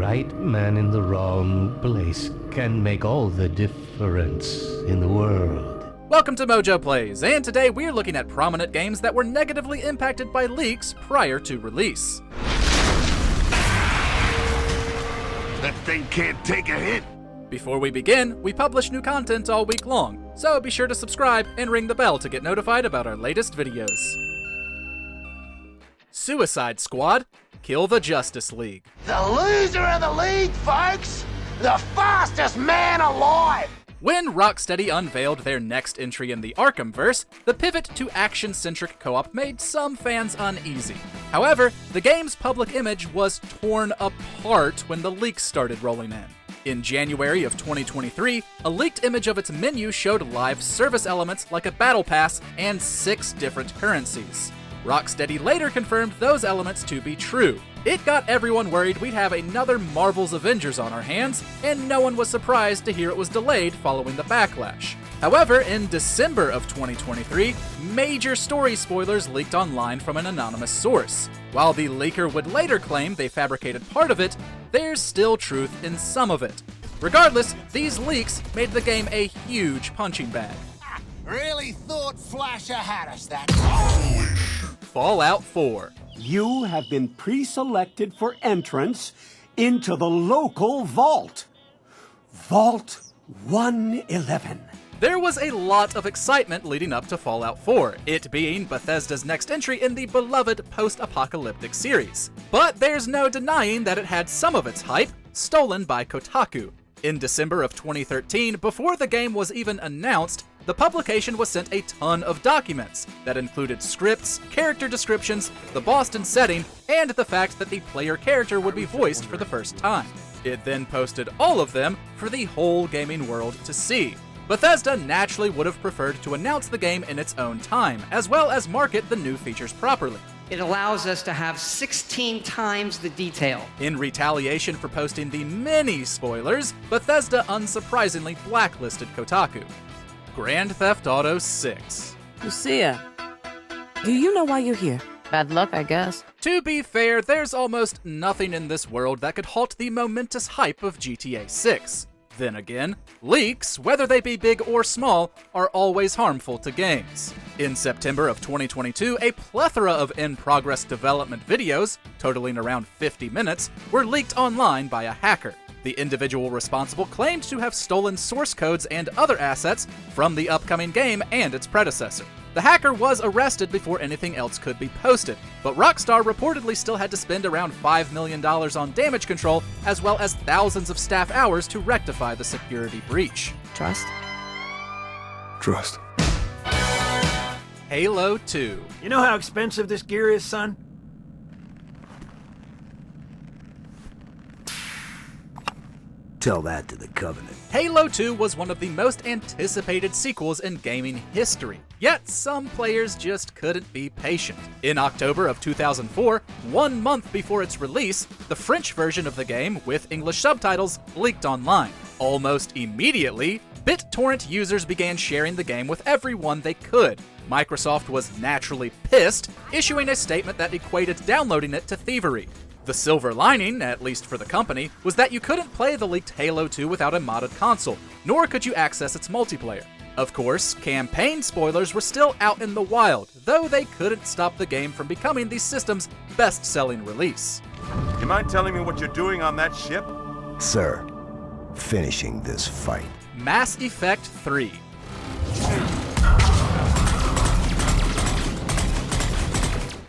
right man in the wrong place can make all the difference in the world. Welcome to MojoPlays, and today we're looking at prominent games that were negatively impacted by leaks prior to release. That thing can't take a hit. Before we begin, we publish new content all week long, so be sure to subscribe and ring the bell to get notified about our latest videos. Suicide Squad, Kill the Justice League. The loser of the league, folks! The fastest man alive! When Rocksteady unveiled their next entry in the Arkhamverse, the pivot to action-centric co-op made some fans uneasy. However, the game's public image was torn apart when the leaks started rolling in. In January of 2023, a leaked image of its menu showed live service elements like a battle pass and 6 different currencies. Rocksteady later confirmed those elements to be true. It got everyone worried we'd have another Marvel's Avengers on our hands, and no one was surprised to hear it was delayed following the backlash. However, in December of 2023, major story spoilers leaked online from an anonymous source. While the leaker would later claim they fabricated part of it, there's still truth in some of it. Regardless, these leaks made the game a huge punching bag. Really thought Flasher had us that Fallout 4. You have been pre-selected for entrance into the local vault. Vault 111. There was a lot of excitement leading up to Fallout 4, it being Bethesda's next entry in the beloved post-apocalyptic series. But there's no denying that it had some of its hype stolen by Kotaku. In December of 2013, before the game was even announced, the publication was sent a ton of documents that included scripts, character descriptions, the Boston setting, and the fact that the player character would be voiced for the first time. It then posted all of them for the whole gaming world to see. Bethesda naturally would have preferred to announce the game in its own time, as well as market the new features properly. It allows us to have 16 times the detail. In retaliation for posting the many spoilers, Bethesda unsurprisingly blacklisted Kotaku. Grand Theft Auto 6. Lucia, do you know why you're here? Bad luck, I guess. To be fair, there's almost nothing in this world that could halt the momentous hype of GTA 6. Then again, leaks, whether they be big or small, are always harmful to games. In September of 2022, a plethora of in-progress development videos, totaling around 50 minutes, were leaked online by a hacker. The individual responsible claimed to have stolen source codes and other assets from the upcoming game and its predecessor. The hacker was arrested before anything else could be posted, but Rockstar reportedly still had to spend around $5 million on damage control, as well as thousands of staff hours to rectify the security breach. Trust? Trust. Halo 2. You know how expensive this gear is, son? Tell that to the Covenant. Halo 2 was one of the most anticipated sequels in gaming history, yet some players just couldn't be patient. In October of 2004, 1 month before its release, the French version of the game, with English subtitles, leaked online. Almost immediately, BitTorrent users began sharing the game with everyone they could. Microsoft was naturally pissed, issuing a statement that equated downloading it to thievery. The silver lining, at least for the company, was that you couldn't play the leaked Halo 2 without a modded console, nor could you access its multiplayer. Of course, campaign spoilers were still out in the wild, though they couldn't stop the game from becoming the system's best-selling release. You mind telling me what you're doing on that ship? Sir, finishing this fight. Mass Effect 3.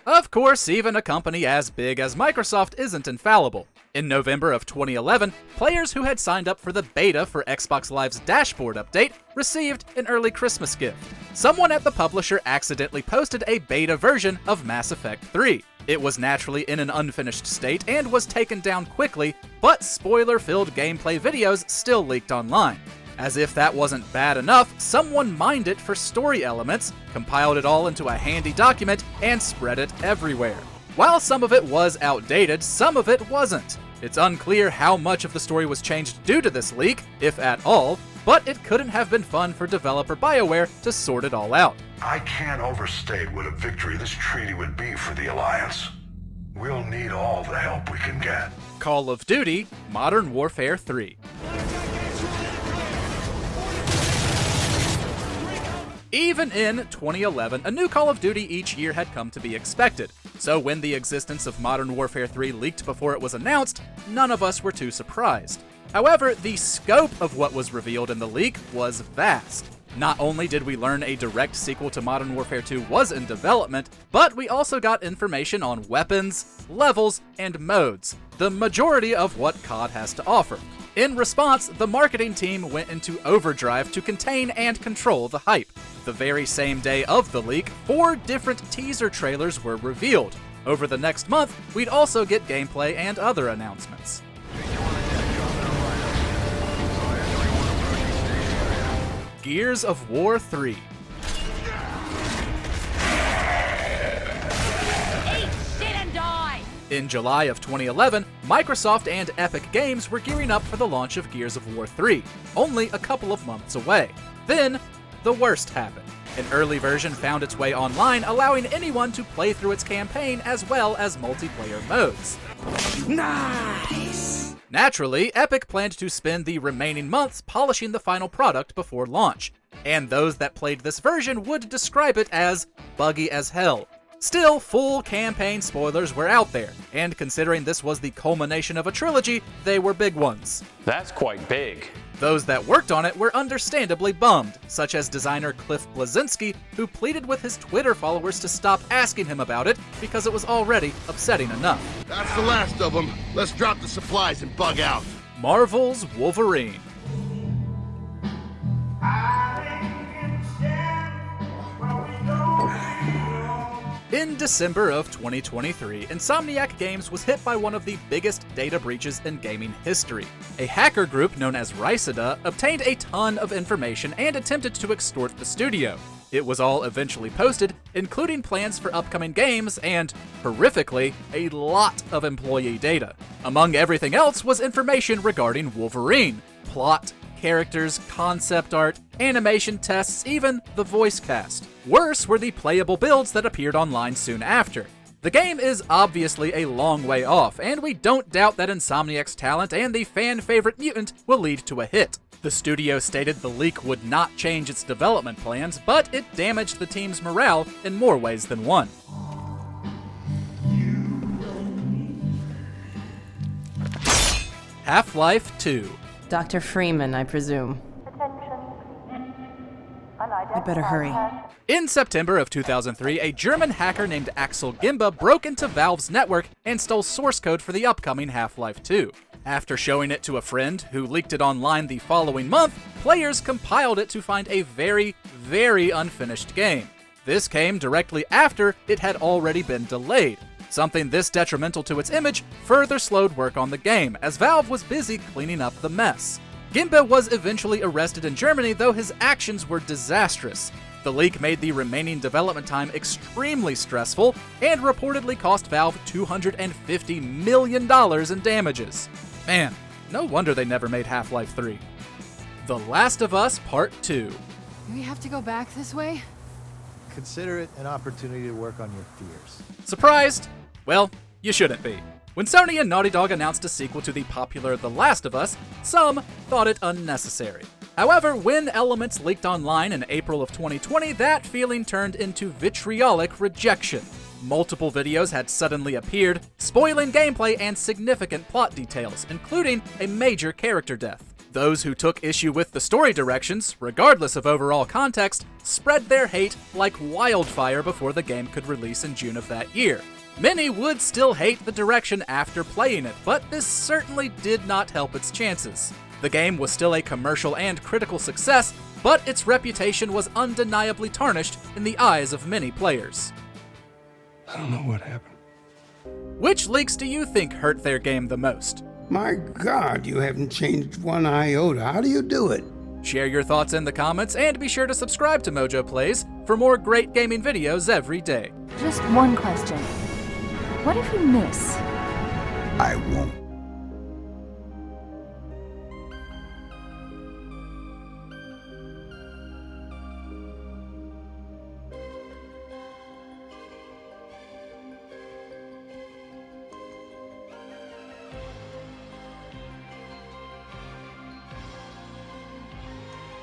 Of course, even a company as big as Microsoft isn't infallible. In November of 2011, players who had signed up for the beta for Xbox Live's dashboard update received an early Christmas gift. Someone at the publisher accidentally posted a beta version of Mass Effect 3. It was naturally in an unfinished state and was taken down quickly, but spoiler-filled gameplay videos still leaked online. As if that wasn't bad enough, someone mined it for story elements, compiled it all into a handy document, and spread it everywhere. While some of it was outdated, some of it wasn't. It's unclear how much of the story was changed due to this leak, if at all, but it couldn't have been fun for developer BioWare to sort it all out. I can't overstate what a victory this treaty would be for the Alliance. We'll need all the help we can get. Call of Duty Modern Warfare 3. Even in 2011, a new Call of Duty each year had come to be expected, so when the existence of Modern Warfare 3 leaked before it was announced, none of us were too surprised. However, the scope of what was revealed in the leak was vast. Not only did we learn a direct sequel to Modern Warfare 2 was in development, but we also got information on weapons, levels, and modes, the majority of what COD has to offer. In response, the marketing team went into overdrive to contain and control the hype. The very same day of the leak, 4 different teaser trailers were revealed. Over the next month, we'd also get gameplay and other announcements. Gears of War 3. In July of 2011, Microsoft and Epic Games were gearing up for the launch of Gears of War 3, only a couple of months away. Then, the worst happened. An early version found its way online, allowing anyone to play through its campaign as well as multiplayer modes. Nice! Naturally, Epic planned to spend the remaining months polishing the final product before launch, and those that played this version would describe it as buggy as hell. Still, full campaign spoilers were out there, and considering this was the culmination of a trilogy, they were big ones. That's quite big. Those that worked on it were understandably bummed, such as designer Cliff Bleszinski, who pleaded with his Twitter followers to stop asking him about it because it was already upsetting enough. That's the last of them. Let's drop the supplies and bug out. Marvel's Wolverine. In December of 2023, Insomniac Games was hit by one of the biggest data breaches in gaming history. A hacker group known as Rysida obtained a ton of information and attempted to extort the studio. It was all eventually posted, including plans for upcoming games and, horrifically, a lot of employee data. Among everything else was information regarding Wolverine, plot, characters, concept art, animation tests, even the voice cast. Worse were the playable builds that appeared online soon after. The game is obviously a long way off, and we don't doubt that Insomniac's talent and the fan-favorite mutant will lead to a hit. The studio stated the leak would not change its development plans, but it damaged the team's morale in more ways than one. Half-Life 2. Dr. Freeman, I presume. I better hurry. In September of 2003, a German hacker named Axel Gimba broke into Valve's network and stole source code for the upcoming Half-Life 2. After showing it to a friend who leaked it online the following month, players compiled it to find a very, very unfinished game. This came directly after it had already been delayed. Something this detrimental to its image further slowed work on the game, as Valve was busy cleaning up the mess. Gimba was eventually arrested in Germany, though his actions were disastrous. The leak made the remaining development time extremely stressful and reportedly cost Valve $250 million in damages. Man, no wonder they never made Half-Life 3. The Last of Us Part 2. Do we have to go back this way? Consider it an opportunity to work on your fears. Surprised? Well, you shouldn't be. When Sony and Naughty Dog announced a sequel to the popular The Last of Us, some thought it unnecessary. However, when elements leaked online in April of 2020, that feeling turned into vitriolic rejection. Multiple videos had suddenly appeared, spoiling gameplay and significant plot details, including a major character death. Those who took issue with the story directions, regardless of overall context, spread their hate like wildfire before the game could release in June of that year. Many would still hate the direction after playing it, but this certainly did not help its chances. The game was still a commercial and critical success, but its reputation was undeniably tarnished in the eyes of many players. I don't know what happened. Which leaks do you think hurt their game the most? My God, you haven't changed one iota. How do you do it? Share your thoughts in the comments and be sure to subscribe to MojoPlays for more great gaming videos every day. Just one question. What if we miss? I won't